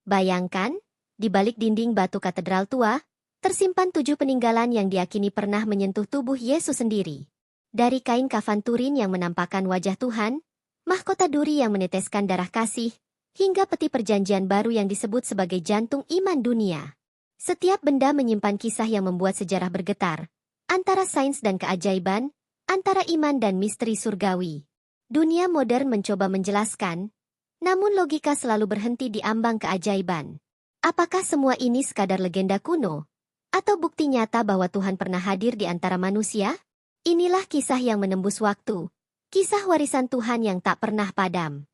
Bayangkan, di balik dinding batu katedral tua, tersimpan 7 peninggalan yang diyakini pernah menyentuh tubuh Yesus sendiri. Dari kain kafan Turin yang menampakkan wajah Tuhan, mahkota duri yang meneteskan darah kasih, hingga peti perjanjian baru yang disebut sebagai jantung iman dunia. Setiap benda menyimpan kisah yang membuat sejarah bergetar, antara sains dan keajaiban, antara iman dan misteri surgawi. Dunia modern mencoba menjelaskan, namun logika selalu berhenti di ambang keajaiban. Apakah semua ini sekadar legenda kuno? Atau bukti nyata bahwa Tuhan pernah hadir di antara manusia? Inilah kisah yang menembus waktu. Kisah warisan Tuhan yang tak pernah padam.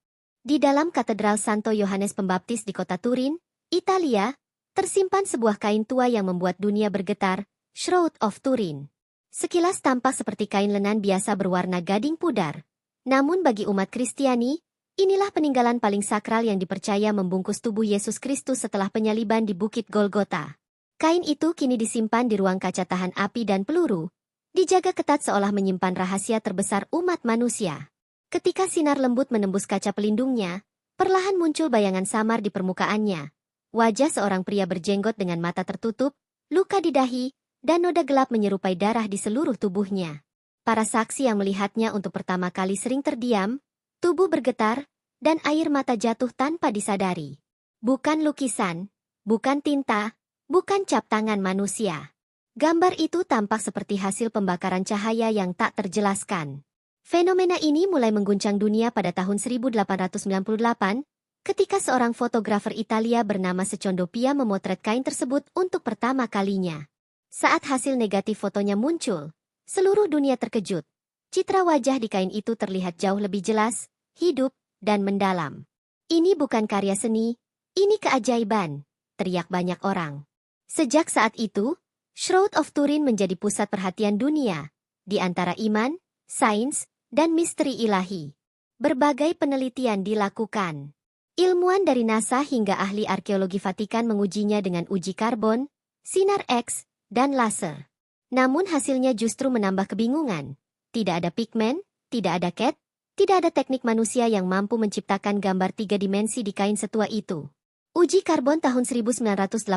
Di dalam Katedral Santo Yohanes Pembaptis di kota Turin, Italia, tersimpan sebuah kain tua yang membuat dunia bergetar, Shroud of Turin. Sekilas tampak seperti kain lenan biasa berwarna gading pudar. Namun bagi umat Kristiani, inilah peninggalan paling sakral yang dipercaya membungkus tubuh Yesus Kristus setelah penyaliban di Bukit Golgota. Kain itu kini disimpan di ruang kaca tahan api dan peluru, dijaga ketat seolah menyimpan rahasia terbesar umat manusia. Ketika sinar lembut menembus kaca pelindungnya, perlahan muncul bayangan samar di permukaannya. Wajah seorang pria berjenggot dengan mata tertutup, luka di dahi, dan noda gelap menyerupai darah di seluruh tubuhnya. Para saksi yang melihatnya untuk pertama kali sering terdiam, tubuh bergetar, dan air mata jatuh tanpa disadari. Bukan lukisan, bukan tinta, bukan cap tangan manusia. Gambar itu tampak seperti hasil pembakaran cahaya yang tak terjelaskan. Fenomena ini mulai mengguncang dunia pada tahun 1898, ketika seorang fotografer Italia bernama Secondo Pia memotret kain tersebut untuk pertama kalinya. Saat hasil negatif fotonya muncul, seluruh dunia terkejut. Citra wajah di kain itu terlihat jauh lebih jelas, hidup, dan mendalam. Ini bukan karya seni, ini keajaiban, teriak banyak orang. Sejak saat itu, Shroud of Turin menjadi pusat perhatian dunia, di antara iman, sains, dan misteri ilahi. Berbagai penelitian dilakukan. Ilmuwan dari NASA hingga ahli arkeologi Vatikan mengujinya dengan uji karbon, sinar X, dan laser. Namun hasilnya justru menambah kebingungan. Tidak ada pigmen, tidak ada cat, tidak ada teknik manusia yang mampu menciptakan gambar 3 dimensi di kain setua itu. Uji karbon tahun 1988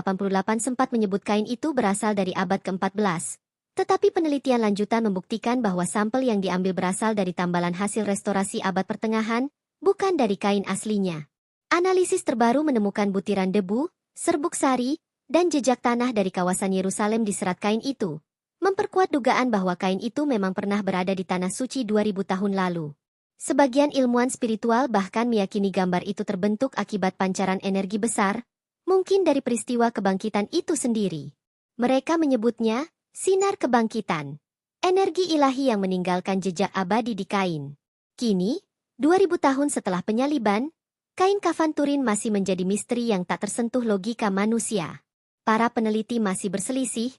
sempat menyebut kain itu berasal dari abad ke-14. Tetapi penelitian lanjutan membuktikan bahwa sampel yang diambil berasal dari tambalan hasil restorasi abad pertengahan, bukan dari kain aslinya. Analisis terbaru menemukan butiran debu, serbuk sari, dan jejak tanah dari kawasan Yerusalem di serat kain itu, memperkuat dugaan bahwa kain itu memang pernah berada di Tanah Suci 2000 tahun lalu. Sebagian ilmuwan spiritual bahkan meyakini gambar itu terbentuk akibat pancaran energi besar, mungkin dari peristiwa kebangkitan itu sendiri. Mereka menyebutnya sinar kebangkitan, energi ilahi yang meninggalkan jejak abadi di kain. Kini, 2000 tahun setelah penyaliban, kain kafan Turin masih menjadi misteri yang tak tersentuh logika manusia. Para peneliti masih berselisih,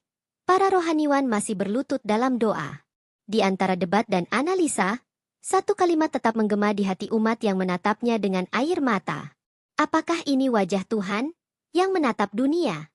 para rohaniwan masih berlutut dalam doa. Di antara debat dan analisa, satu kalimat tetap menggema di hati umat yang menatapnya dengan air mata. Apakah ini wajah Tuhan yang menatap dunia?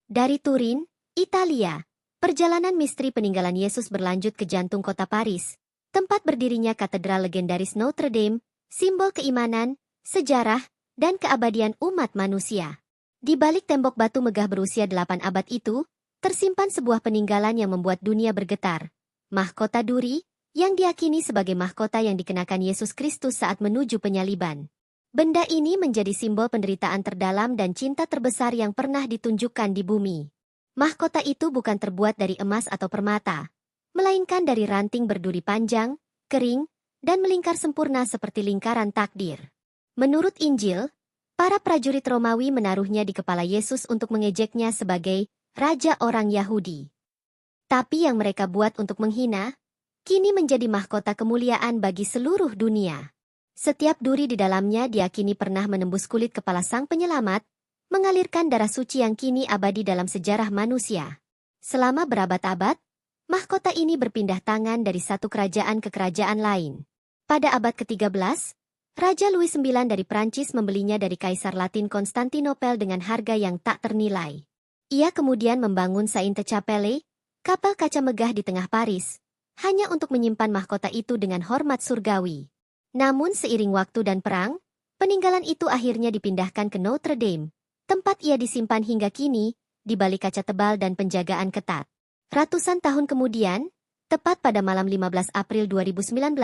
Dari Turin, Italia, perjalanan misteri peninggalan Yesus berlanjut ke jantung kota Paris, tempat berdirinya katedral legendaris Notre Dame, simbol keimanan, sejarah, dan keabadian umat manusia. Di balik tembok batu megah berusia 8 abad itu, tersimpan sebuah peninggalan yang membuat dunia bergetar. Mahkota duri, yang diyakini sebagai mahkota yang dikenakan Yesus Kristus saat menuju penyaliban. Benda ini menjadi simbol penderitaan terdalam dan cinta terbesar yang pernah ditunjukkan di bumi. Mahkota itu bukan terbuat dari emas atau permata, melainkan dari ranting berduri panjang, kering, dan melingkar sempurna seperti lingkaran takdir. Menurut Injil, para prajurit Romawi menaruhnya di kepala Yesus untuk mengejeknya sebagai Raja orang Yahudi. Tapi yang mereka buat untuk menghina, kini menjadi mahkota kemuliaan bagi seluruh dunia. Setiap duri di dalamnya diyakini pernah menembus kulit kepala sang penyelamat, mengalirkan darah suci yang kini abadi dalam sejarah manusia. Selama berabad-abad, mahkota ini berpindah tangan dari satu kerajaan ke kerajaan lain. Pada abad ke-13, Raja Louis IX dari Prancis membelinya dari Kaisar Latin Konstantinopel dengan harga yang tak ternilai. Ia kemudian membangun Sainte-Chapelle, kapel kaca megah di tengah Paris, hanya untuk menyimpan mahkota itu dengan hormat surgawi. Namun seiring waktu dan perang, peninggalan itu akhirnya dipindahkan ke Notre Dame, tempat ia disimpan hingga kini, di balik kaca tebal dan penjagaan ketat. Ratusan tahun kemudian, tepat pada malam 15 April 2019,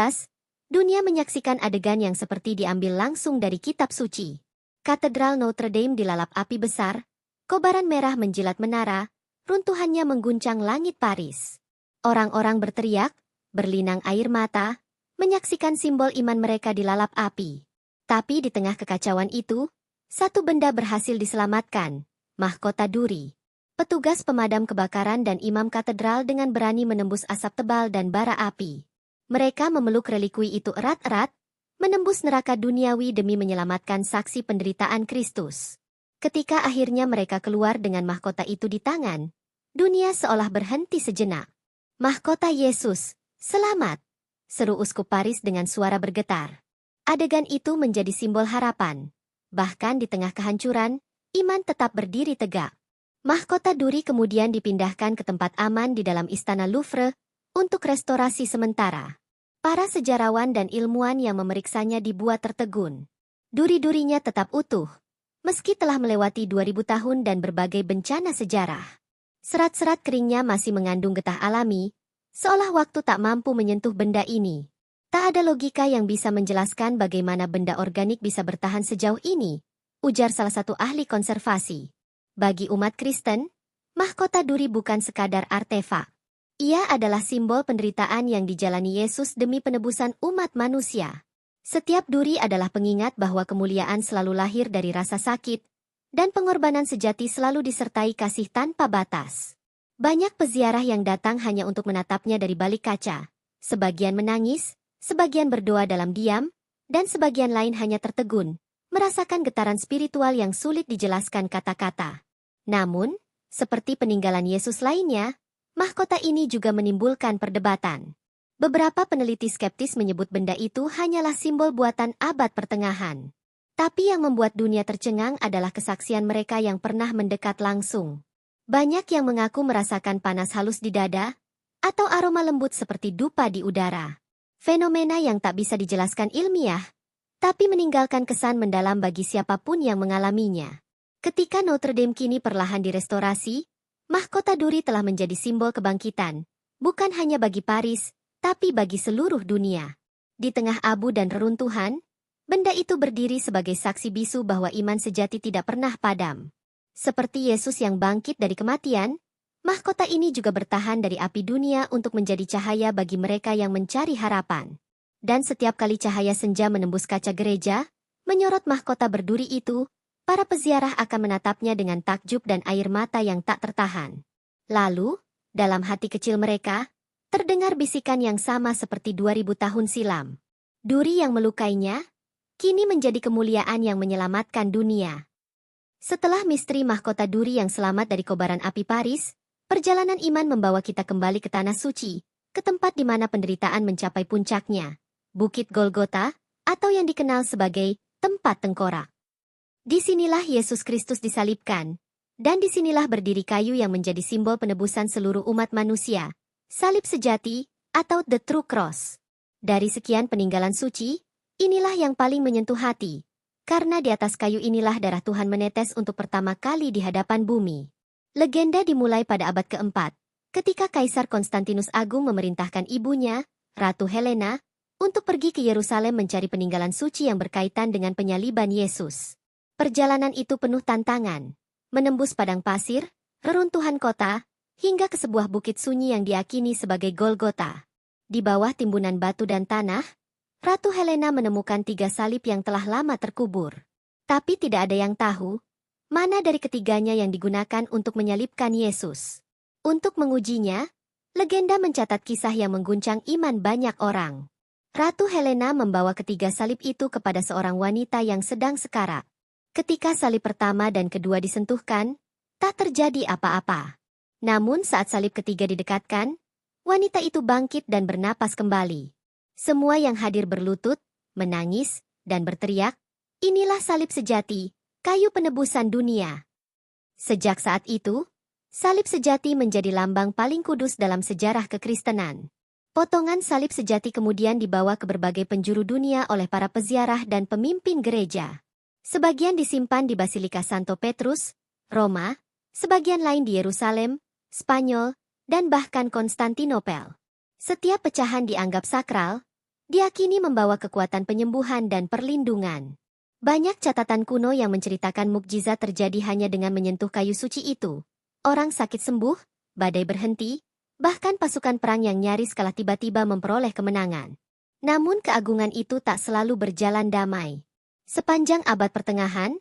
dunia menyaksikan adegan yang seperti diambil langsung dari kitab suci. Katedral Notre Dame dilalap api besar, kobaran merah menjilat menara, runtuhannya mengguncang langit Paris. Orang-orang berteriak, berlinang air mata, menyaksikan simbol iman mereka dilalap api. Tapi di tengah kekacauan itu, satu benda berhasil diselamatkan, mahkota duri. Petugas pemadam kebakaran dan imam katedral dengan berani menembus asap tebal dan bara api. Mereka memeluk relikui itu erat-erat, menembus neraka duniawi demi menyelamatkan saksi penderitaan Kristus. Ketika akhirnya mereka keluar dengan mahkota itu di tangan, dunia seolah berhenti sejenak. Mahkota Yesus, selamat! Seru uskup Paris dengan suara bergetar. Adegan itu menjadi simbol harapan. Bahkan di tengah kehancuran, iman tetap berdiri tegak. Mahkota duri kemudian dipindahkan ke tempat aman di dalam Istana Louvre untuk restorasi sementara. Para sejarawan dan ilmuwan yang memeriksanya dibuat tertegun. Duri-durinya tetap utuh, meski telah melewati 2000 tahun dan berbagai bencana sejarah. Serat-serat keringnya masih mengandung getah alami, seolah waktu tak mampu menyentuh benda ini. Tak ada logika yang bisa menjelaskan bagaimana benda organik bisa bertahan sejauh ini, ujar salah satu ahli konservasi. Bagi umat Kristen, mahkota duri bukan sekadar artefak. Ia adalah simbol penderitaan yang dijalani Yesus demi penebusan umat manusia. Setiap duri adalah pengingat bahwa kemuliaan selalu lahir dari rasa sakit, dan pengorbanan sejati selalu disertai kasih tanpa batas. Banyak peziarah yang datang hanya untuk menatapnya dari balik kaca. Sebagian menangis, sebagian berdoa dalam diam, dan sebagian lain hanya tertegun, merasakan getaran spiritual yang sulit dijelaskan kata-kata. Namun, seperti peninggalan Yesus lainnya, mahkota ini juga menimbulkan perdebatan. Beberapa peneliti skeptis menyebut benda itu hanyalah simbol buatan abad pertengahan. Tapi yang membuat dunia tercengang adalah kesaksian mereka yang pernah mendekat langsung. Banyak yang mengaku merasakan panas halus di dada, atau aroma lembut seperti dupa di udara. Fenomena yang tak bisa dijelaskan ilmiah, tapi meninggalkan kesan mendalam bagi siapapun yang mengalaminya. Ketika Notre Dame kini perlahan direstorasi, mahkota duri telah menjadi simbol kebangkitan, bukan hanya bagi Paris, tapi bagi seluruh dunia. Di tengah abu dan reruntuhan, benda itu berdiri sebagai saksi bisu bahwa iman sejati tidak pernah padam. Seperti Yesus yang bangkit dari kematian, mahkota ini juga bertahan dari api dunia untuk menjadi cahaya bagi mereka yang mencari harapan. Dan setiap kali cahaya senja menembus kaca gereja, menyorot mahkota berduri itu, para peziarah akan menatapnya dengan takjub dan air mata yang tak tertahan. Lalu, dalam hati kecil mereka, terdengar bisikan yang sama seperti 2000 tahun silam. Duri yang melukainya, kini menjadi kemuliaan yang menyelamatkan dunia. Setelah misteri mahkota duri yang selamat dari kobaran api Paris, perjalanan iman membawa kita kembali ke Tanah Suci, ke tempat di mana penderitaan mencapai puncaknya, Bukit Golgota, atau yang dikenal sebagai tempat tengkorak. Disinilah Yesus Kristus disalibkan, dan disinilah berdiri kayu yang menjadi simbol penebusan seluruh umat manusia, salib sejati, atau the true cross. Dari sekian peninggalan suci, inilah yang paling menyentuh hati, karena di atas kayu inilah darah Tuhan menetes untuk pertama kali di hadapan bumi. Legenda dimulai pada abad keempat, ketika Kaisar Konstantinus Agung memerintahkan ibunya, Ratu Helena, untuk pergi ke Yerusalem mencari peninggalan suci yang berkaitan dengan penyaliban Yesus. Perjalanan itu penuh tantangan, menembus padang pasir, reruntuhan kota, hingga ke sebuah bukit sunyi yang diakini sebagai Golgota. Di bawah timbunan batu dan tanah, Ratu Helena menemukan 3 salib yang telah lama terkubur. Tapi tidak ada yang tahu, mana dari ketiganya yang digunakan untuk menyalibkan Yesus. Untuk mengujinya, legenda mencatat kisah yang mengguncang iman banyak orang. Ratu Helena membawa ketiga salib itu kepada seorang wanita yang sedang sekarat. Ketika salib pertama dan kedua disentuhkan, tak terjadi apa-apa. Namun saat salib ketiga didekatkan, wanita itu bangkit dan bernapas kembali. Semua yang hadir berlutut, menangis, dan berteriak, "Inilah salib sejati, kayu penebusan dunia." Sejak saat itu, salib sejati menjadi lambang paling kudus dalam sejarah kekristenan. Potongan salib sejati kemudian dibawa ke berbagai penjuru dunia oleh para peziarah dan pemimpin gereja. Sebagian disimpan di Basilika Santo Petrus, Roma, sebagian lain di Yerusalem, Spanyol, dan bahkan Konstantinopel. Setiap pecahan dianggap sakral, diyakini membawa kekuatan penyembuhan dan perlindungan. Banyak catatan kuno yang menceritakan mukjizat terjadi hanya dengan menyentuh kayu suci itu. Orang sakit sembuh, badai berhenti, bahkan pasukan perang yang nyaris kalah tiba-tiba memperoleh kemenangan. Namun keagungan itu tak selalu berjalan damai. Sepanjang abad pertengahan,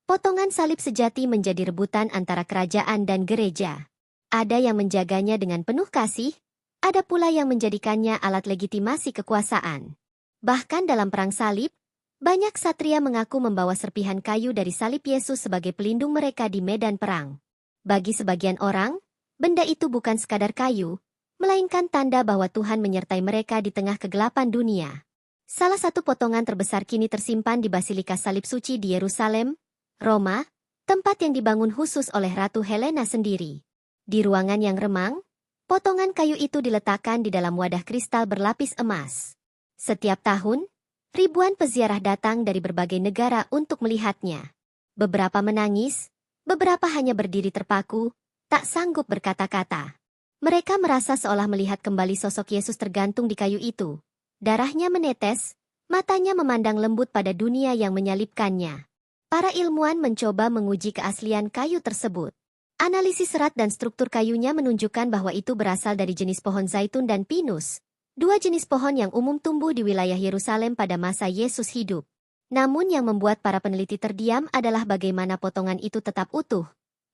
potongan salib sejati menjadi rebutan antara kerajaan dan gereja. Ada yang menjaganya dengan penuh kasih, ada pula yang menjadikannya alat legitimasi kekuasaan. Bahkan dalam perang salib, banyak ksatria mengaku membawa serpihan kayu dari salib Yesus sebagai pelindung mereka di medan perang. Bagi sebagian orang, benda itu bukan sekadar kayu, melainkan tanda bahwa Tuhan menyertai mereka di tengah kegelapan dunia. Salah satu potongan terbesar kini tersimpan di Basilika Salib Suci di Yerusalem, Roma, tempat yang dibangun khusus oleh Ratu Helena sendiri. Di ruangan yang remang, potongan kayu itu diletakkan di dalam wadah kristal berlapis emas. Setiap tahun, ribuan peziarah datang dari berbagai negara untuk melihatnya. Beberapa menangis, beberapa hanya berdiri terpaku, tak sanggup berkata-kata. Mereka merasa seolah melihat kembali sosok Yesus tergantung di kayu itu. Darahnya menetes, matanya memandang lembut pada dunia yang menyalibkannya. Para ilmuwan mencoba menguji keaslian kayu tersebut. Analisis serat dan struktur kayunya menunjukkan bahwa itu berasal dari jenis pohon zaitun dan pinus, dua jenis pohon yang umum tumbuh di wilayah Yerusalem pada masa Yesus hidup. Namun yang membuat para peneliti terdiam adalah bagaimana potongan itu tetap utuh,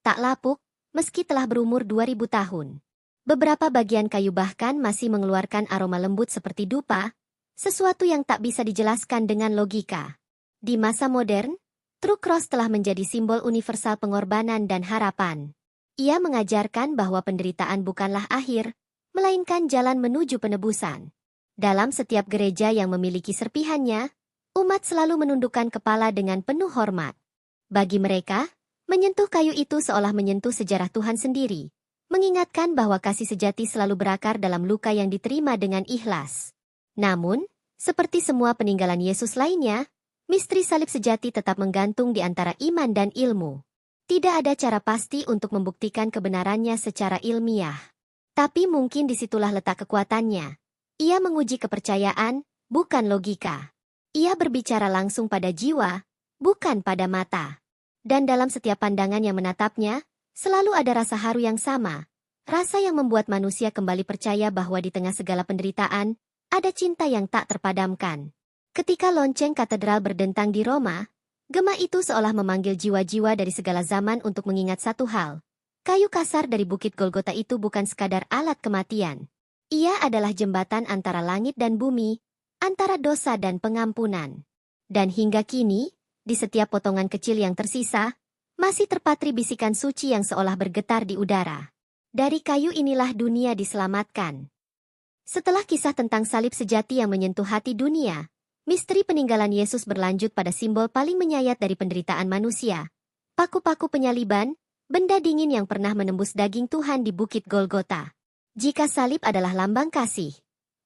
tak lapuk, meski telah berumur 2000 tahun. Beberapa bagian kayu bahkan masih mengeluarkan aroma lembut seperti dupa, sesuatu yang tak bisa dijelaskan dengan logika. Di masa modern, True Cross telah menjadi simbol universal pengorbanan dan harapan. Ia mengajarkan bahwa penderitaan bukanlah akhir, melainkan jalan menuju penebusan. Dalam setiap gereja yang memiliki serpihannya, umat selalu menundukkan kepala dengan penuh hormat. Bagi mereka, menyentuh kayu itu seolah menyentuh sejarah Tuhan sendiri, mengingatkan bahwa kasih sejati selalu berakar dalam luka yang diterima dengan ikhlas. Namun, seperti semua peninggalan Yesus lainnya, misteri salib sejati tetap menggantung di antara iman dan ilmu. Tidak ada cara pasti untuk membuktikan kebenarannya secara ilmiah. Tapi mungkin disitulah letak kekuatannya. Ia menguji kepercayaan, bukan logika. Ia berbicara langsung pada jiwa, bukan pada mata. Dan dalam setiap pandangan yang menatapnya, selalu ada rasa haru yang sama, rasa yang membuat manusia kembali percaya bahwa di tengah segala penderitaan, ada cinta yang tak terpadamkan. Ketika lonceng katedral berdentang di Roma, gema itu seolah memanggil jiwa-jiwa dari segala zaman untuk mengingat satu hal. Kayu kasar dari Bukit Golgota itu bukan sekadar alat kematian. Ia adalah jembatan antara langit dan bumi, antara dosa dan pengampunan. Dan hingga kini, di setiap potongan kecil yang tersisa, masih terpatri bisikan suci yang seolah bergetar di udara. Dari kayu inilah dunia diselamatkan. Setelah kisah tentang salib sejati yang menyentuh hati dunia, misteri peninggalan Yesus berlanjut pada simbol paling menyayat dari penderitaan manusia. Paku-paku penyaliban, benda dingin yang pernah menembus daging Tuhan di Bukit Golgota. Jika salib adalah lambang kasih,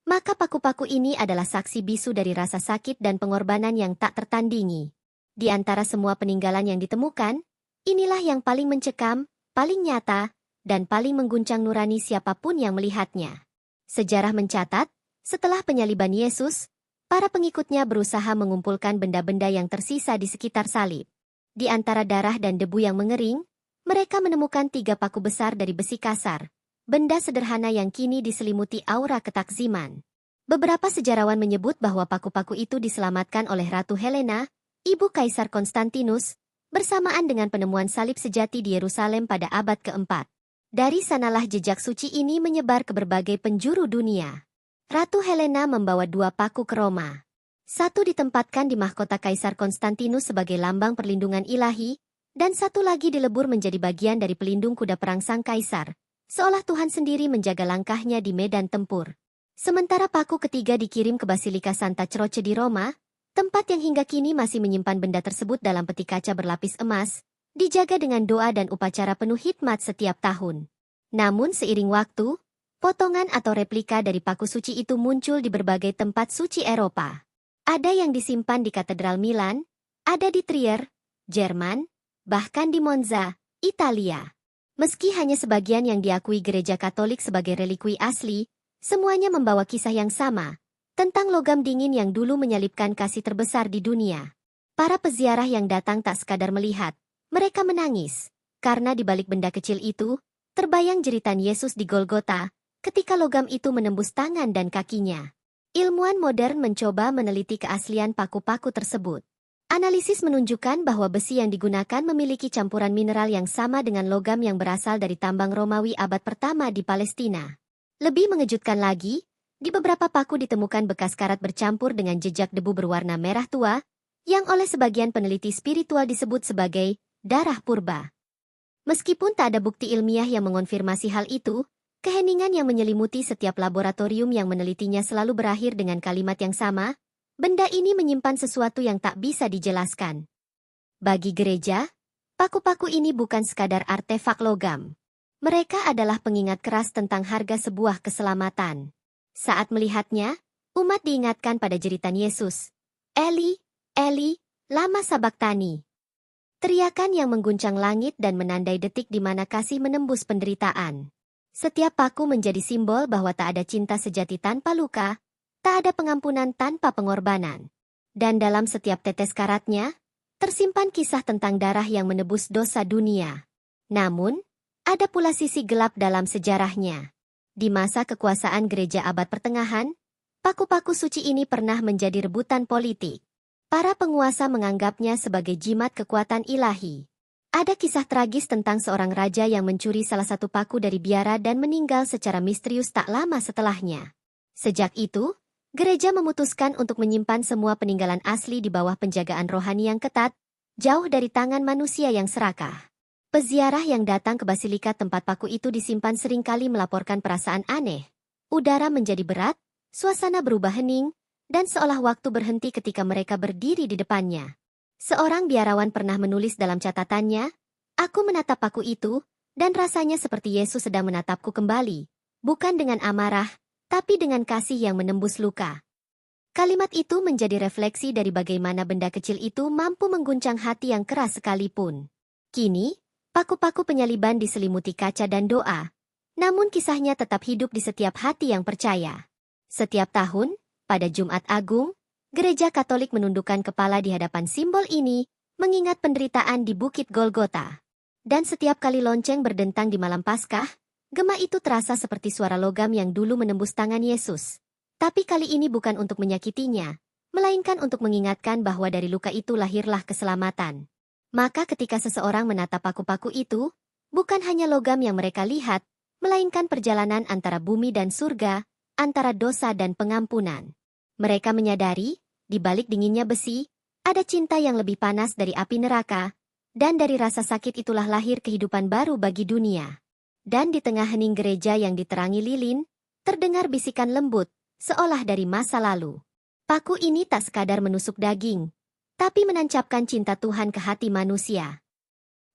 maka paku-paku ini adalah saksi bisu dari rasa sakit dan pengorbanan yang tak tertandingi. Di antara semua peninggalan yang ditemukan, inilah yang paling mencekam, paling nyata, dan paling mengguncang nurani siapapun yang melihatnya. Sejarah mencatat, setelah penyaliban Yesus, para pengikutnya berusaha mengumpulkan benda-benda yang tersisa di sekitar salib. Di antara darah dan debu yang mengering, mereka menemukan 3 paku besar dari besi kasar, benda sederhana yang kini diselimuti aura ketakziman. Beberapa sejarawan menyebut bahwa paku-paku itu diselamatkan oleh Ratu Helena, ibu Kaisar Konstantinus, bersamaan dengan penemuan salib sejati di Yerusalem pada abad keempat. Dari sanalah jejak suci ini menyebar ke berbagai penjuru dunia. Ratu Helena membawa 2 paku ke Roma. Satu ditempatkan di mahkota Kaisar Konstantinus sebagai lambang perlindungan ilahi, dan satu lagi dilebur menjadi bagian dari pelindung kuda perang sang kaisar, seolah Tuhan sendiri menjaga langkahnya di medan tempur. Sementara paku ketiga dikirim ke Basilika Santa Croce di Roma, tempat yang hingga kini masih menyimpan benda tersebut dalam peti kaca berlapis emas, dijaga dengan doa dan upacara penuh hikmat setiap tahun. Namun seiring waktu, potongan atau replika dari paku suci itu muncul di berbagai tempat suci Eropa. Ada yang disimpan di Katedral Milan, ada di Trier, Jerman, bahkan di Monza, Italia. Meski hanya sebagian yang diakui gereja Katolik sebagai relikwi asli, semuanya membawa kisah yang sama, tentang logam dingin yang dulu menyelipkan kasih terbesar di dunia. Para peziarah yang datang tak sekadar melihat, mereka menangis, karena di balik benda kecil itu, terbayang jeritan Yesus di Golgota, ketika logam itu menembus tangan dan kakinya. Ilmuwan modern mencoba meneliti keaslian paku-paku tersebut. Analisis menunjukkan bahwa besi yang digunakan memiliki campuran mineral yang sama dengan logam yang berasal dari tambang Romawi abad pertama di Palestina. Lebih mengejutkan lagi, di beberapa paku ditemukan bekas karat bercampur dengan jejak debu berwarna merah tua, yang oleh sebagian peneliti spiritual disebut sebagai darah purba. Meskipun tak ada bukti ilmiah yang mengonfirmasi hal itu, keheningan yang menyelimuti setiap laboratorium yang menelitinya selalu berakhir dengan kalimat yang sama, benda ini menyimpan sesuatu yang tak bisa dijelaskan. Bagi gereja, paku-paku ini bukan sekadar artefak logam. Mereka adalah pengingat keras tentang harga sebuah keselamatan. Saat melihatnya, umat diingatkan pada jeritan Yesus. Eli, Eli, lama sabachthani. Teriakan yang mengguncang langit dan menandai detik di mana kasih menembus penderitaan. Setiap paku menjadi simbol bahwa tak ada cinta sejati tanpa luka, tak ada pengampunan tanpa pengorbanan. Dan dalam setiap tetes karatnya, tersimpan kisah tentang darah yang menebus dosa dunia. Namun, ada pula sisi gelap dalam sejarahnya. Di masa kekuasaan gereja abad pertengahan, paku-paku suci ini pernah menjadi rebutan politik. Para penguasa menganggapnya sebagai jimat kekuatan ilahi. Ada kisah tragis tentang seorang raja yang mencuri salah satu paku dari biara dan meninggal secara misterius tak lama setelahnya. Sejak itu, gereja memutuskan untuk menyimpan semua peninggalan asli di bawah penjagaan rohani yang ketat, jauh dari tangan manusia yang serakah. Peziarah yang datang ke basilika tempat paku itu disimpan seringkali melaporkan perasaan aneh. Udara menjadi berat, suasana berubah hening, dan seolah waktu berhenti ketika mereka berdiri di depannya. Seorang biarawan pernah menulis dalam catatannya, "Aku menatap paku itu, dan rasanya seperti Yesus sedang menatapku kembali, bukan dengan amarah, tapi dengan kasih yang menembus luka." Kalimat itu menjadi refleksi dari bagaimana benda kecil itu mampu mengguncang hati yang keras sekalipun. Kini, paku-paku penyaliban diselimuti kaca dan doa, namun kisahnya tetap hidup di setiap hati yang percaya. Setiap tahun, pada Jumat Agung, Gereja Katolik menundukkan kepala di hadapan simbol ini, mengingat penderitaan di Bukit Golgota. Dan setiap kali lonceng berdentang di malam Paskah, gema itu terasa seperti suara logam yang dulu menembus tangan Yesus. Tapi kali ini bukan untuk menyakitinya, melainkan untuk mengingatkan bahwa dari luka itu lahirlah keselamatan. Maka ketika seseorang menatap paku-paku itu, bukan hanya logam yang mereka lihat, melainkan perjalanan antara bumi dan surga, antara dosa dan pengampunan. Mereka menyadari, di balik dinginnya besi, ada cinta yang lebih panas dari api neraka, dan dari rasa sakit itulah lahir kehidupan baru bagi dunia. Dan di tengah hening gereja yang diterangi lilin, terdengar bisikan lembut, seolah dari masa lalu. Paku ini tak sekadar menusuk daging, tapi menancapkan cinta Tuhan ke hati manusia.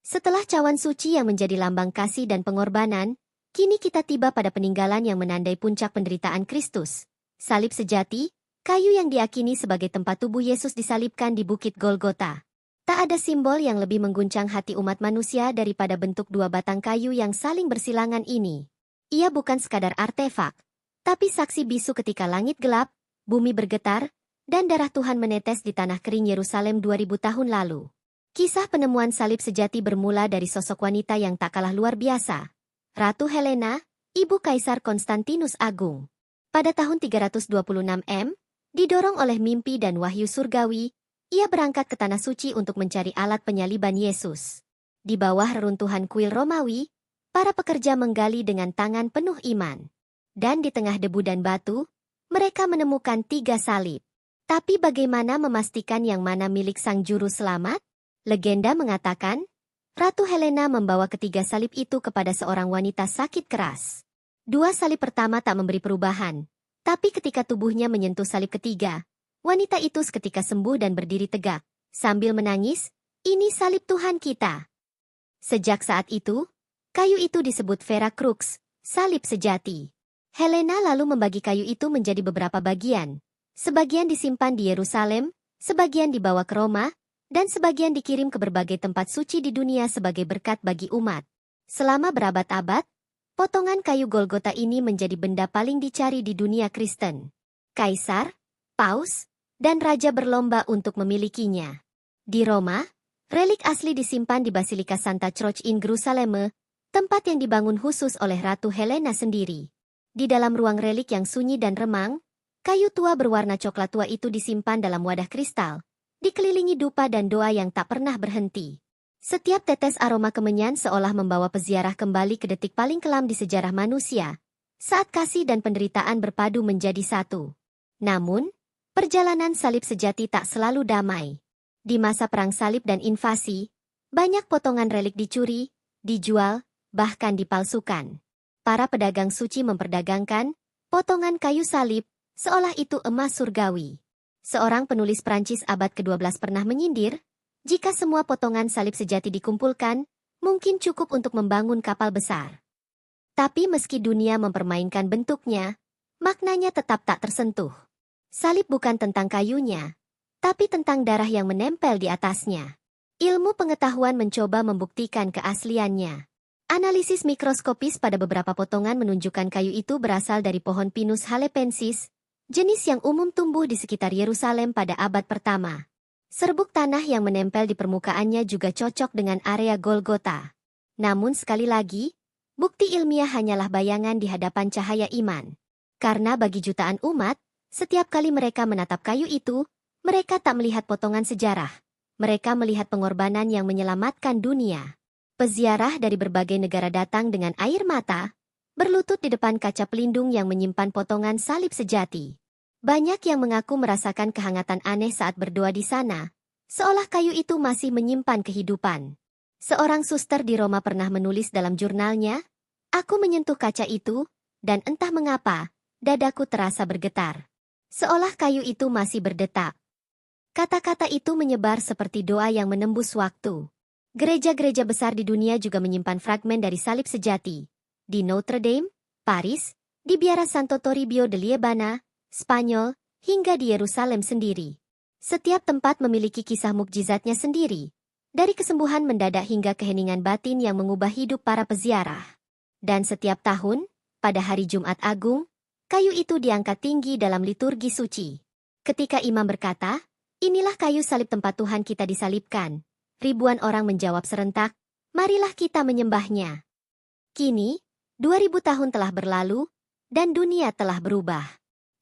Setelah cawan suci yang menjadi lambang kasih dan pengorbanan, kini kita tiba pada peninggalan yang menandai puncak penderitaan Kristus. Salib sejati, kayu yang diyakini sebagai tempat tubuh Yesus disalibkan di Bukit Golgota. Tak ada simbol yang lebih mengguncang hati umat manusia daripada bentuk dua batang kayu yang saling bersilangan ini. Ia bukan sekadar artefak, tapi saksi bisu ketika langit gelap, bumi bergetar, dan darah Tuhan menetes di tanah kering Yerusalem 2000 tahun lalu. Kisah penemuan salib sejati bermula dari sosok wanita yang tak kalah luar biasa. Ratu Helena, ibu Kaisar Konstantinus Agung. Pada tahun 326 M, didorong oleh mimpi dan wahyu surgawi, ia berangkat ke Tanah Suci untuk mencari alat penyaliban Yesus. Di bawah reruntuhan kuil Romawi, para pekerja menggali dengan tangan penuh iman. Dan di tengah debu dan batu, mereka menemukan 3 salib. Tapi bagaimana memastikan yang mana milik sang juru selamat? Legenda mengatakan, Ratu Helena membawa ketiga salib itu kepada seorang wanita sakit keras. 2 salib pertama tak memberi perubahan. Tapi ketika tubuhnya menyentuh salib ketiga, wanita itu seketika sembuh dan berdiri tegak, sambil menangis, "Ini salib Tuhan kita." Sejak saat itu, kayu itu disebut Vera Crux, salib sejati. Helena lalu membagi kayu itu menjadi beberapa bagian. Sebagian disimpan di Yerusalem, sebagian dibawa ke Roma, dan sebagian dikirim ke berbagai tempat suci di dunia sebagai berkat bagi umat. Selama berabad-abad, potongan kayu Golgota ini menjadi benda paling dicari di dunia Kristen. Kaisar, paus, dan raja berlomba untuk memilikinya. Di Roma, relik asli disimpan di Basilika Santa Croce in Gerusalemme, tempat yang dibangun khusus oleh Ratu Helena sendiri. Di dalam ruang relik yang sunyi dan remang, kayu tua berwarna coklat tua itu disimpan dalam wadah kristal, dikelilingi dupa dan doa yang tak pernah berhenti. Setiap tetes aroma kemenyan seolah membawa peziarah kembali ke detik paling kelam di sejarah manusia, saat kasih dan penderitaan berpadu menjadi satu. Namun, perjalanan salib sejati tak selalu damai. Di masa perang salib dan invasi, banyak potongan relik dicuri, dijual, bahkan dipalsukan. Para pedagang suci memperdagangkan potongan kayu salib, seolah itu emas surgawi. Seorang penulis Prancis abad ke-12 pernah menyindir, jika semua potongan salib sejati dikumpulkan, mungkin cukup untuk membangun kapal besar. Tapi meski dunia mempermainkan bentuknya, maknanya tetap tak tersentuh. Salib bukan tentang kayunya, tapi tentang darah yang menempel di atasnya. Ilmu pengetahuan mencoba membuktikan keasliannya. Analisis mikroskopis pada beberapa potongan menunjukkan kayu itu berasal dari pohon Pinus halepensis, jenis yang umum tumbuh di sekitar Yerusalem pada abad pertama. Serbuk tanah yang menempel di permukaannya juga cocok dengan area Golgota. Namun sekali lagi, bukti ilmiah hanyalah bayangan di hadapan cahaya iman. Karena bagi jutaan umat, setiap kali mereka menatap kayu itu, mereka tak melihat potongan sejarah. Mereka melihat pengorbanan yang menyelamatkan dunia. Peziarah dari berbagai negara datang dengan air mata, berlutut di depan kaca pelindung yang menyimpan potongan salib sejati. Banyak yang mengaku merasakan kehangatan aneh saat berdoa di sana, seolah kayu itu masih menyimpan kehidupan. Seorang suster di Roma pernah menulis dalam jurnalnya, "Aku menyentuh kaca itu, dan entah mengapa, dadaku terasa bergetar. Seolah kayu itu masih berdetak." Kata-kata itu menyebar seperti doa yang menembus waktu. Gereja-gereja besar di dunia juga menyimpan fragmen dari salib sejati. Di Notre Dame, Paris, di biara Santo Toribio de Liebana, Spanyol, hingga di Yerusalem sendiri. Setiap tempat memiliki kisah mukjizatnya sendiri, dari kesembuhan mendadak hingga keheningan batin yang mengubah hidup para peziarah. Dan setiap tahun, pada hari Jumat Agung, kayu itu diangkat tinggi dalam liturgi suci. Ketika imam berkata, "Inilah kayu salib tempat Tuhan kita disalibkan," ribuan orang menjawab serentak, "Marilah kita menyembahnya." Kini, 2000 tahun telah berlalu, dan dunia telah berubah.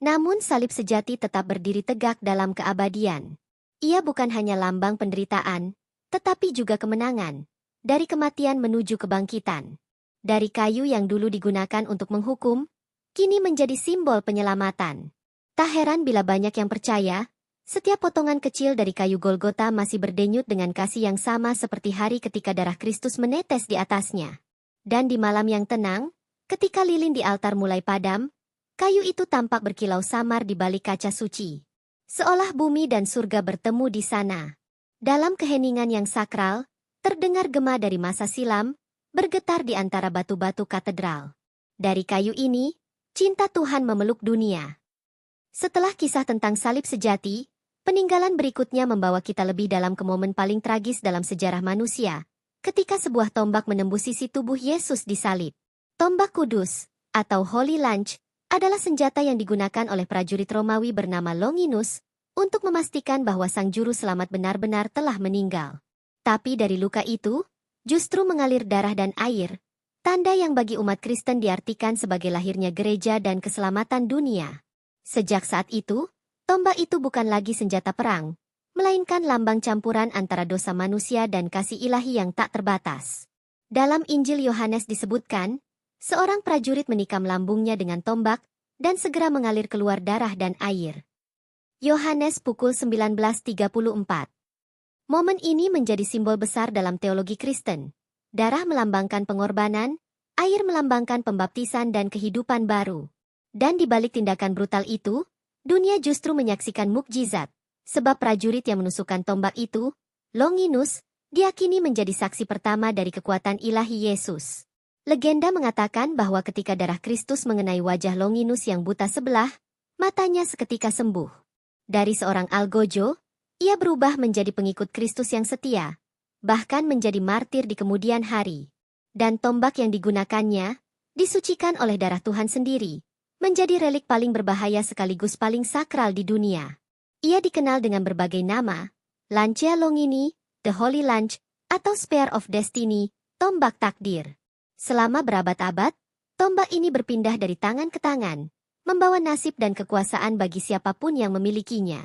Namun salib sejati tetap berdiri tegak dalam keabadian. Ia bukan hanya lambang penderitaan, tetapi juga kemenangan, dari kematian menuju kebangkitan. Dari kayu yang dulu digunakan untuk menghukum, kini menjadi simbol penyelamatan. Tak heran bila banyak yang percaya, setiap potongan kecil dari kayu Golgota masih berdenyut dengan kasih yang sama seperti hari ketika darah Kristus menetes di atasnya. Dan di malam yang tenang, ketika lilin di altar mulai padam, kayu itu tampak berkilau samar di balik kaca suci. Seolah bumi dan surga bertemu di sana. Dalam keheningan yang sakral, terdengar gema dari masa silam, bergetar di antara batu-batu katedral. Dari kayu ini, cinta Tuhan memeluk dunia. Setelah kisah tentang salib sejati, peninggalan berikutnya membawa kita lebih dalam ke momen paling tragis dalam sejarah manusia, ketika sebuah tombak menembus sisi tubuh Yesus disalib. Tombak kudus, atau Holy Lance, adalah senjata yang digunakan oleh prajurit Romawi bernama Longinus, untuk memastikan bahwa sang juru selamat benar-benar telah meninggal. Tapi dari luka itu, justru mengalir darah dan air, tanda yang bagi umat Kristen diartikan sebagai lahirnya gereja dan keselamatan dunia. Sejak saat itu, tombak itu bukan lagi senjata perang, melainkan lambang campuran antara dosa manusia dan kasih ilahi yang tak terbatas. Dalam Injil Yohanes disebutkan, seorang prajurit menikam lambungnya dengan tombak, dan segera mengalir keluar darah dan air. Yohanes pukul 19.34. Momen ini menjadi simbol besar dalam teologi Kristen. Darah melambangkan pengorbanan, air melambangkan pembaptisan dan kehidupan baru. Dan di balik tindakan brutal itu, dunia justru menyaksikan mukjizat, sebab prajurit yang menusukkan tombak itu, Longinus, diyakini menjadi saksi pertama dari kekuatan ilahi Yesus. Legenda mengatakan bahwa ketika darah Kristus mengenai wajah Longinus yang buta sebelah, matanya seketika sembuh. Dari seorang algojo, Ia berubah menjadi pengikut Kristus yang setia, bahkan menjadi martir di kemudian hari. Dan tombak yang digunakannya, disucikan oleh darah Tuhan sendiri, menjadi relik paling berbahaya sekaligus paling sakral di dunia. Ia dikenal dengan berbagai nama, Lancia Longini, The Holy Lance, atau Spear of Destiny, tombak takdir. Selama berabad-abad, tombak ini berpindah dari tangan ke tangan, membawa nasib dan kekuasaan bagi siapapun yang memilikinya.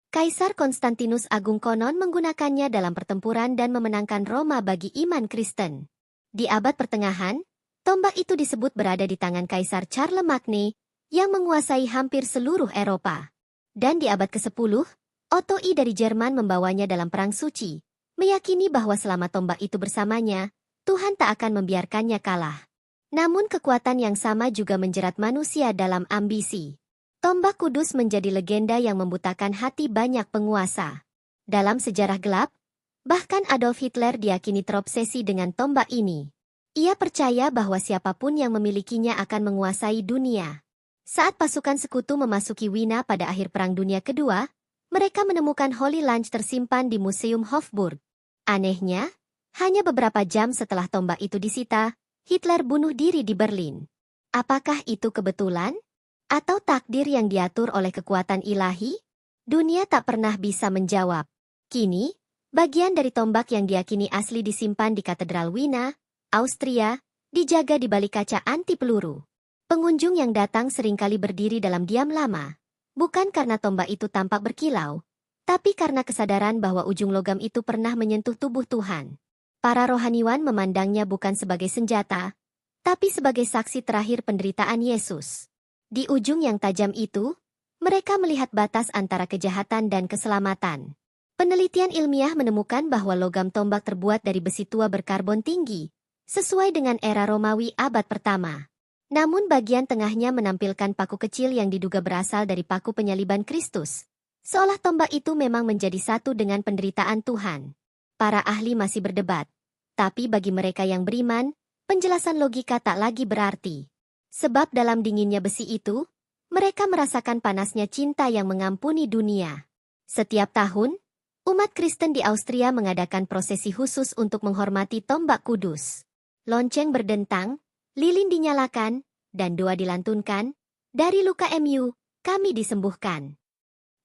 Kaisar Konstantinus Agung konon menggunakannya dalam pertempuran dan memenangkan Roma bagi iman Kristen. Di abad pertengahan, tombak itu disebut berada di tangan Kaisar Charlemagne yang menguasai hampir seluruh Eropa. Dan di abad ke-10, Otto I dari Jerman membawanya dalam perang suci, meyakini bahwa selama tombak itu bersamanya, Tuhan tak akan membiarkannya kalah. Namun kekuatan yang sama juga menjerat manusia dalam ambisi. Tombak kudus menjadi legenda yang membutakan hati banyak penguasa. Dalam sejarah gelap, bahkan Adolf Hitler diyakini terobsesi dengan tombak ini. Ia percaya bahwa siapapun yang memilikinya akan menguasai dunia. Saat pasukan sekutu memasuki Wina pada akhir Perang Dunia Kedua, mereka menemukan Holy Lance tersimpan di Museum Hofburg. Anehnya, hanya beberapa jam setelah tombak itu disita, Hitler bunuh diri di Berlin. Apakah itu kebetulan? Atau takdir yang diatur oleh kekuatan ilahi? Dunia tak pernah bisa menjawab. Kini, bagian dari tombak yang diyakini asli disimpan di Katedral Wina, Austria, dijaga di balik kaca anti peluru. Pengunjung yang datang seringkali berdiri dalam diam lama, bukan karena tombak itu tampak berkilau, tapi karena kesadaran bahwa ujung logam itu pernah menyentuh tubuh Tuhan. Para rohaniwan memandangnya bukan sebagai senjata, tapi sebagai saksi terakhir penderitaan Yesus. Di ujung yang tajam itu, mereka melihat batas antara kejahatan dan keselamatan. Penelitian ilmiah menemukan bahwa logam tombak terbuat dari besi tua berkarbon tinggi, sesuai dengan era Romawi abad pertama. Namun bagian tengahnya menampilkan paku kecil yang diduga berasal dari paku penyaliban Kristus. Seolah tombak itu memang menjadi satu dengan penderitaan Tuhan. Para ahli masih berdebat. Tapi bagi mereka yang beriman, penjelasan logika tak lagi berarti. Sebab dalam dinginnya besi itu, mereka merasakan panasnya cinta yang mengampuni dunia. Setiap tahun, umat Kristen di Austria mengadakan prosesi khusus untuk menghormati tombak kudus. Lonceng berdentang, lilin dinyalakan, dan doa dilantunkan, dari luka MU, kami disembuhkan.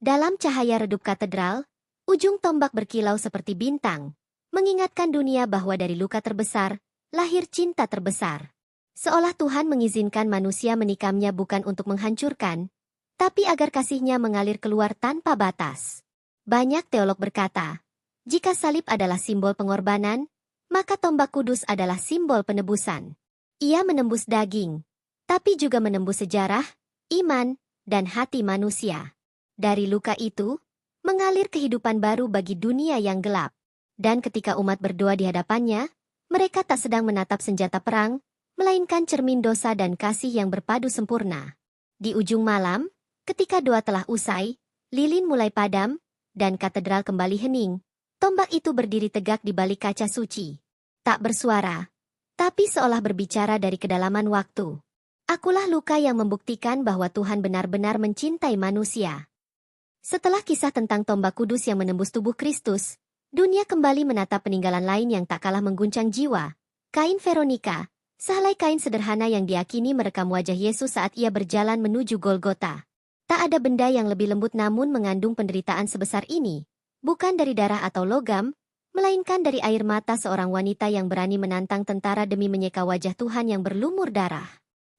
Dalam cahaya redup katedral, ujung tombak berkilau seperti bintang, mengingatkan dunia bahwa dari luka terbesar, lahir cinta terbesar. Seolah Tuhan mengizinkan manusia menikamnya bukan untuk menghancurkan, tapi agar kasihnya mengalir keluar tanpa batas. Banyak teolog berkata, jika salib adalah simbol pengorbanan, maka tombak kudus adalah simbol penebusan. Ia menembus daging, tapi juga menembus sejarah, iman, dan hati manusia. Dari luka itu, mengalir kehidupan baru bagi dunia yang gelap. Dan ketika umat berdoa di hadapannya, mereka tak sedang menatap senjata perang, melainkan cermin dosa dan kasih yang berpadu sempurna. Di ujung malam, ketika doa telah usai, lilin mulai padam, dan katedral kembali hening, tombak itu berdiri tegak di balik kaca suci. Tak bersuara, tapi seolah berbicara dari kedalaman waktu. Akulah luka yang membuktikan bahwa Tuhan benar-benar mencintai manusia. Setelah kisah tentang tombak kudus yang menembus tubuh Kristus, dunia kembali menatap peninggalan lain yang tak kalah mengguncang jiwa. Kain Veronica, sehelai kain sederhana yang diyakini merekam wajah Yesus saat ia berjalan menuju Golgota. Tak ada benda yang lebih lembut namun mengandung penderitaan sebesar ini, bukan dari darah atau logam, melainkan dari air mata seorang wanita yang berani menantang tentara demi menyeka wajah Tuhan yang berlumur darah.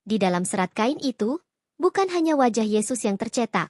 Di dalam serat kain itu, bukan hanya wajah Yesus yang tercetak,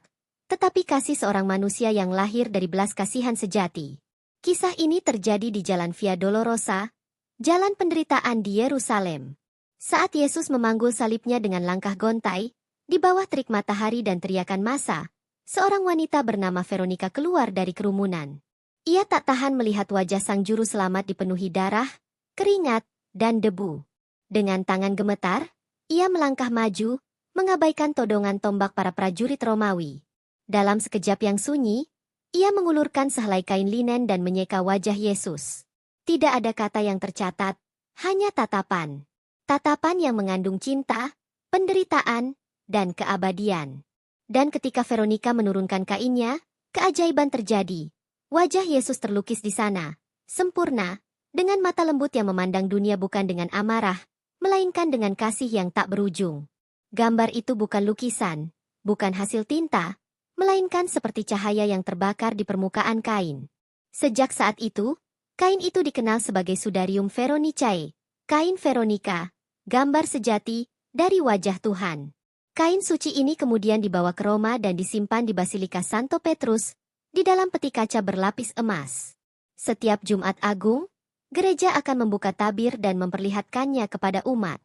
tetapi kasih seorang manusia yang lahir dari belas kasihan sejati. Kisah ini terjadi di Jalan Via Dolorosa, jalan penderitaan di Yerusalem. Saat Yesus memanggul salibnya dengan langkah gontai, di bawah terik matahari dan teriakan massa, seorang wanita bernama Veronica keluar dari kerumunan. Ia tak tahan melihat wajah sang juru selamat dipenuhi darah, keringat, dan debu. Dengan tangan gemetar, ia melangkah maju, mengabaikan todongan tombak para prajurit Romawi. Dalam sekejap yang sunyi, ia mengulurkan sehelai kain linen dan menyeka wajah Yesus. Tidak ada kata yang tercatat, hanya tatapan. Tatapan yang mengandung cinta, penderitaan, dan keabadian. Dan ketika Veronica menurunkan kainnya, keajaiban terjadi. Wajah Yesus terlukis di sana, sempurna, dengan mata lembut yang memandang dunia bukan dengan amarah, melainkan dengan kasih yang tak berujung. Gambar itu bukan lukisan, bukan hasil tinta, melainkan seperti cahaya yang terbakar di permukaan kain. Sejak saat itu, kain itu dikenal sebagai Sudarium Veronicae, kain Veronica, gambar sejati dari wajah Tuhan. Kain suci ini kemudian dibawa ke Roma dan disimpan di Basilika Santo Petrus, di dalam peti kaca berlapis emas. Setiap Jumat Agung, gereja akan membuka tabir dan memperlihatkannya kepada umat.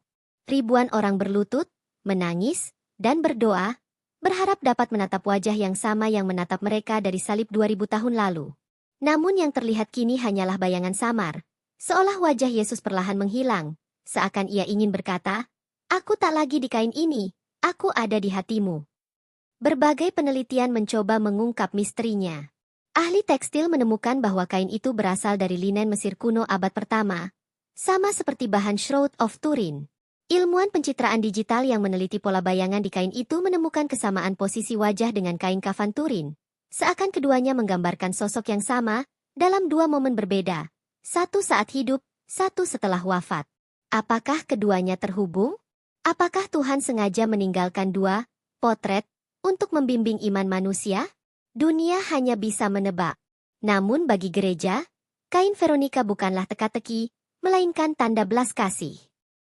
Ribuan orang berlutut, menangis, dan berdoa, berharap dapat menatap wajah yang sama yang menatap mereka dari salib 2000 tahun lalu. Namun yang terlihat kini hanyalah bayangan samar, seolah wajah Yesus perlahan menghilang, seakan ia ingin berkata, "Aku tak lagi di kain ini, aku ada di hatimu." Berbagai penelitian mencoba mengungkap misterinya. Ahli tekstil menemukan bahwa kain itu berasal dari linen Mesir kuno abad pertama, sama seperti bahan Shroud of Turin. Ilmuwan pencitraan digital yang meneliti pola bayangan di kain itu menemukan kesamaan posisi wajah dengan kain kafan Turin. Seakan keduanya menggambarkan sosok yang sama, dalam dua momen berbeda, satu saat hidup, satu setelah wafat. Apakah keduanya terhubung? Apakah Tuhan sengaja meninggalkan dua potret untuk membimbing iman manusia? Dunia hanya bisa menebak. Namun bagi gereja, kain Veronica bukanlah teka-teki, melainkan tanda belas kasih.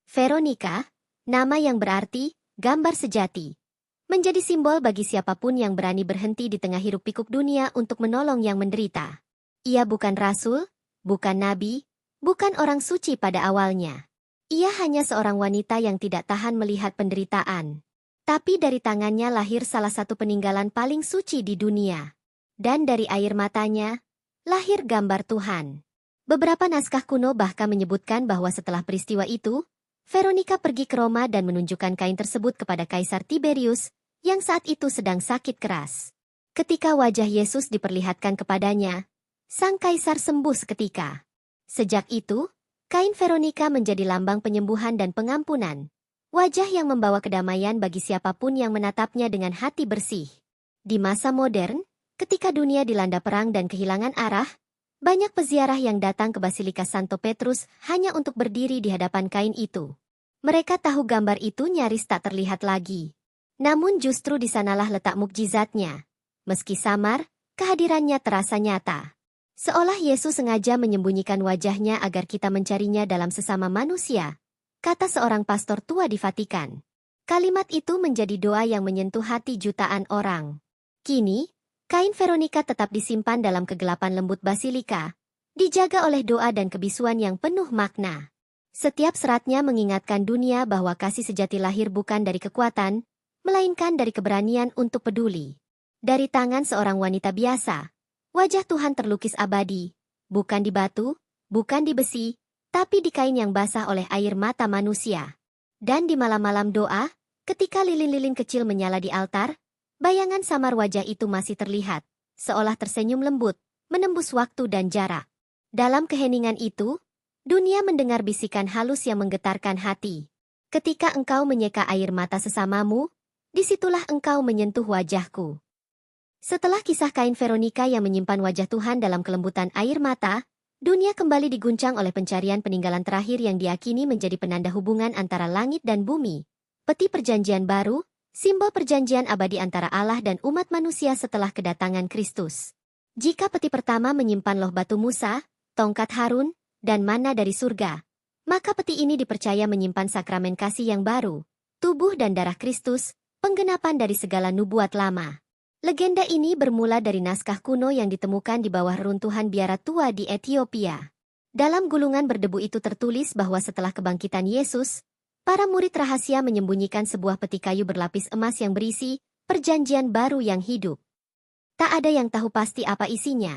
Veronica, nama yang berarti gambar sejati, menjadi simbol bagi siapapun yang berani berhenti di tengah hiruk-pikuk dunia untuk menolong yang menderita. Ia bukan rasul, bukan nabi, bukan orang suci pada awalnya. Ia hanya seorang wanita yang tidak tahan melihat penderitaan. Tapi dari tangannya lahir salah satu peninggalan paling suci di dunia. Dan dari air matanya, lahir gambar Tuhan. Beberapa naskah kuno bahkan menyebutkan bahwa setelah peristiwa itu, Veronica pergi ke Roma dan menunjukkan kain tersebut kepada Kaisar Tiberius, yang saat itu sedang sakit keras. Ketika wajah Yesus diperlihatkan kepadanya, sang kaisar sembuh seketika. Sejak itu, kain Veronica menjadi lambang penyembuhan dan pengampunan. Wajah yang membawa kedamaian bagi siapapun yang menatapnya dengan hati bersih. Di masa modern, ketika dunia dilanda perang dan kehilangan arah, banyak peziarah yang datang ke Basilika Santo Petrus hanya untuk berdiri di hadapan kain itu. Mereka tahu gambar itu nyaris tak terlihat lagi. Namun justru di sanalah letak mukjizatnya. Meski samar, kehadirannya terasa nyata. Seolah Yesus sengaja menyembunyikan wajahnya agar kita mencarinya dalam sesama manusia, kata seorang pastor tua di Vatikan. Kalimat itu menjadi doa yang menyentuh hati jutaan orang. Kini, kain Veronica tetap disimpan dalam kegelapan lembut Basilika, dijaga oleh doa dan kebisuan yang penuh makna. Setiap seratnya mengingatkan dunia bahwa kasih sejati lahir bukan dari kekuatan, melainkan dari keberanian untuk peduli. Dari tangan seorang wanita biasa, wajah Tuhan terlukis abadi, bukan di batu, bukan di besi, tapi di kain yang basah oleh air mata manusia. Dan di malam-malam doa, ketika lilin-lilin kecil menyala di altar, bayangan samar wajah itu masih terlihat, seolah tersenyum lembut, menembus waktu dan jarak. Dalam keheningan itu, dunia mendengar bisikan halus yang menggetarkan hati. Ketika engkau menyeka air mata sesamamu, disitulah engkau menyentuh wajahku. Setelah kisah kain Veronica yang menyimpan wajah Tuhan dalam kelembutan air mata, dunia kembali diguncang oleh pencarian peninggalan terakhir yang diyakini menjadi penanda hubungan antara langit dan bumi. Peti perjanjian baru, simbol perjanjian abadi antara Allah dan umat manusia setelah kedatangan Kristus. Jika peti pertama menyimpan loh batu Musa, tongkat Harun, dan mana dari surga, maka peti ini dipercaya menyimpan sakramen kasih yang baru, tubuh dan darah Kristus, penggenapan dari segala nubuat lama. Legenda ini bermula dari naskah kuno yang ditemukan di bawah reruntuhan biara tua di Ethiopia. Dalam gulungan berdebu itu tertulis bahwa setelah kebangkitan Yesus, para murid rahasia menyembunyikan sebuah peti kayu berlapis emas yang berisi perjanjian baru yang hidup. Tak ada yang tahu pasti apa isinya.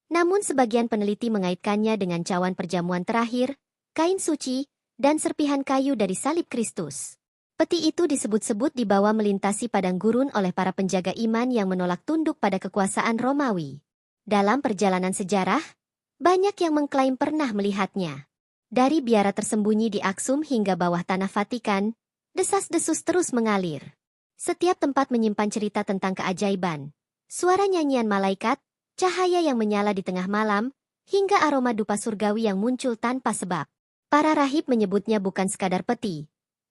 Namun sebagian peneliti mengaitkannya dengan cawan perjamuan terakhir, kain suci, dan serpihan kayu dari salib Kristus. Peti itu disebut-sebut dibawa melintasi padang gurun oleh para penjaga iman yang menolak tunduk pada kekuasaan Romawi. Dalam perjalanan sejarah, banyak yang mengklaim pernah melihatnya. Dari biara tersembunyi di Aksum hingga bawah tanah Vatikan, desas-desus terus mengalir. Setiap tempat menyimpan cerita tentang keajaiban, suara nyanyian malaikat, cahaya yang menyala di tengah malam, hingga aroma dupa surgawi yang muncul tanpa sebab. Para rahib menyebutnya bukan sekadar peti,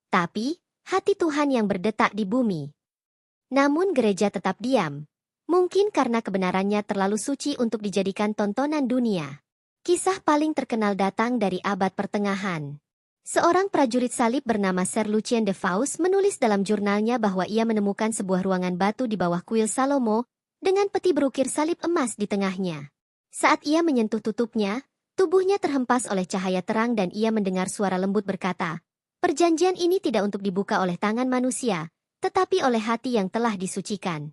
tapi hati Tuhan yang berdetak di bumi. Namun gereja tetap diam. Mungkin karena kebenarannya terlalu suci untuk dijadikan tontonan dunia. Kisah paling terkenal datang dari abad pertengahan. Seorang prajurit salib bernama Sir Lucien de Vaux menulis dalam jurnalnya bahwa ia menemukan sebuah ruangan batu di bawah kuil Salomo dengan peti berukir salib emas di tengahnya. Saat ia menyentuh tutupnya, tubuhnya terhempas oleh cahaya terang dan ia mendengar suara lembut berkata, "Perjanjian ini tidak untuk dibuka oleh tangan manusia, tetapi oleh hati yang telah disucikan."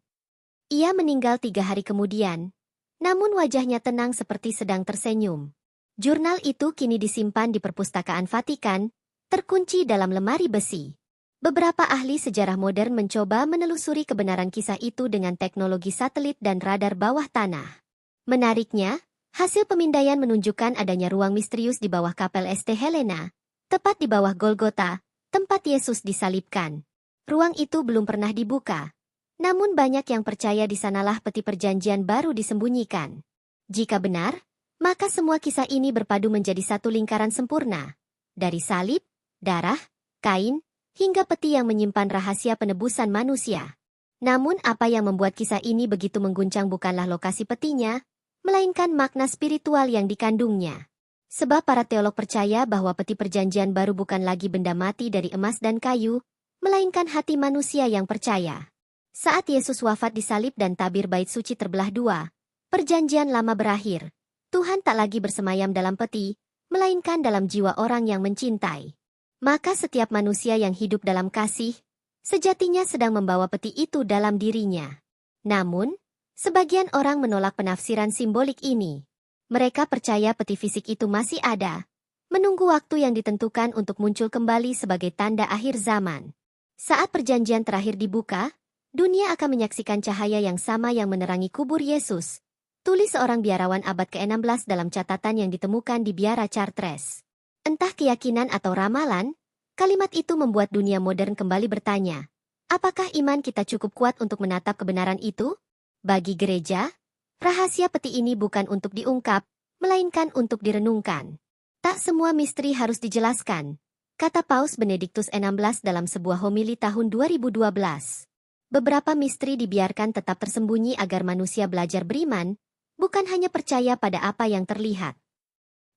Ia meninggal 3 hari kemudian, namun wajahnya tenang seperti sedang tersenyum. Jurnal itu kini disimpan di Perpustakaan Vatikan, terkunci dalam lemari besi. Beberapa ahli sejarah modern mencoba menelusuri kebenaran kisah itu dengan teknologi satelit dan radar bawah tanah. Menariknya, hasil pemindaian menunjukkan adanya ruang misterius di bawah kapel St. Helena, tepat di bawah Golgota, tempat Yesus disalibkan. Ruang itu belum pernah dibuka. Namun banyak yang percaya di sanalah peti perjanjian baru disembunyikan. Jika benar, maka semua kisah ini berpadu menjadi satu lingkaran sempurna. Dari salib, darah, kain, hingga peti yang menyimpan rahasia penebusan manusia. Namun apa yang membuat kisah ini begitu mengguncang bukanlah lokasi petinya, melainkan makna spiritual yang dikandungnya. Sebab para teolog percaya bahwa peti perjanjian baru bukan lagi benda mati dari emas dan kayu, melainkan hati manusia yang percaya. Saat Yesus wafat di salib dan tabir bait suci terbelah 2, perjanjian lama berakhir. Tuhan tak lagi bersemayam dalam peti, melainkan dalam jiwa orang yang mencintai. Maka setiap manusia yang hidup dalam kasih, sejatinya sedang membawa peti itu dalam dirinya. Namun, sebagian orang menolak penafsiran simbolik ini. Mereka percaya peti fisik itu masih ada, menunggu waktu yang ditentukan untuk muncul kembali sebagai tanda akhir zaman. Saat perjanjian terakhir dibuka, dunia akan menyaksikan cahaya yang sama yang menerangi kubur Yesus. Tulis seorang biarawan abad ke-16 dalam catatan yang ditemukan di biara Chartres. Entah keyakinan atau ramalan, kalimat itu membuat dunia modern kembali bertanya, apakah iman kita cukup kuat untuk menatap kebenaran itu? Bagi gereja, rahasia peti ini bukan untuk diungkap, melainkan untuk direnungkan. Tak semua misteri harus dijelaskan, kata Paus Benediktus XVI dalam sebuah homili tahun 2012. Beberapa misteri dibiarkan tetap tersembunyi agar manusia belajar beriman, bukan hanya percaya pada apa yang terlihat.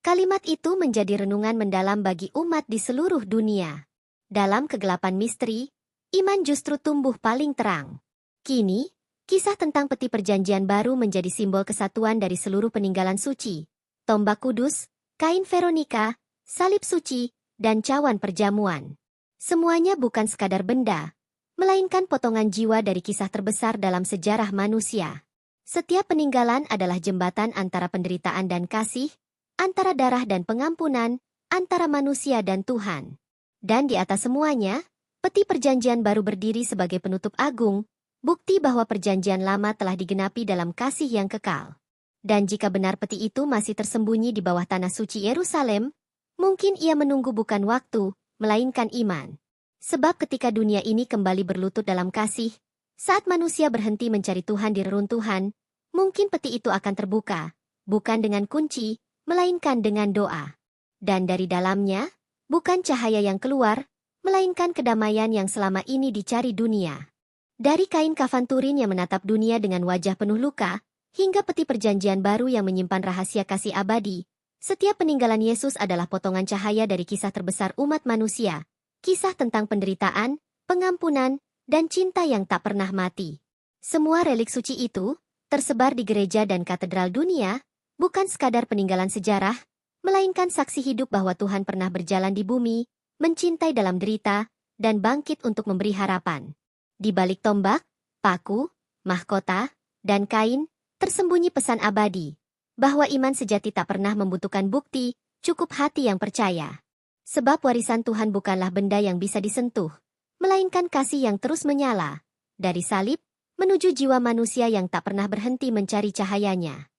Kalimat itu menjadi renungan mendalam bagi umat di seluruh dunia. Dalam kegelapan misteri, iman justru tumbuh paling terang. Kini, kisah tentang peti perjanjian baru menjadi simbol kesatuan dari seluruh peninggalan suci, tombak kudus, kain Veronika, salib suci, dan cawan perjamuan. Semuanya bukan sekadar benda, melainkan potongan jiwa dari kisah terbesar dalam sejarah manusia. Setiap peninggalan adalah jembatan antara penderitaan dan kasih, antara darah dan pengampunan, antara manusia dan Tuhan. Dan di atas semuanya, peti perjanjian baru berdiri sebagai penutup agung, bukti bahwa perjanjian lama telah digenapi dalam kasih yang kekal. Dan jika benar peti itu masih tersembunyi di bawah tanah suci Yerusalem, mungkin ia menunggu bukan waktu, melainkan iman. Sebab ketika dunia ini kembali berlutut dalam kasih, saat manusia berhenti mencari Tuhan di reruntuhan, mungkin peti itu akan terbuka, bukan dengan kunci, melainkan dengan doa. Dan dari dalamnya, bukan cahaya yang keluar, melainkan kedamaian yang selama ini dicari dunia. Dari kain kafan Turin yang menatap dunia dengan wajah penuh luka, hingga peti perjanjian baru yang menyimpan rahasia kasih abadi, setiap peninggalan Yesus adalah potongan cahaya dari kisah terbesar umat manusia, kisah tentang penderitaan, pengampunan, dan cinta yang tak pernah mati. Semua relik suci itu, tersebar di gereja dan katedral dunia, bukan sekadar peninggalan sejarah, melainkan saksi hidup bahwa Tuhan pernah berjalan di bumi, mencintai dalam derita, dan bangkit untuk memberi harapan. Di balik tombak, paku, mahkota, dan kain, tersembunyi pesan abadi, bahwa iman sejati tak pernah membutuhkan bukti, cukup hati yang percaya. Sebab warisan Tuhan bukanlah benda yang bisa disentuh, melainkan kasih yang terus menyala, dari salib, menuju jiwa manusia yang tak pernah berhenti mencari cahayanya.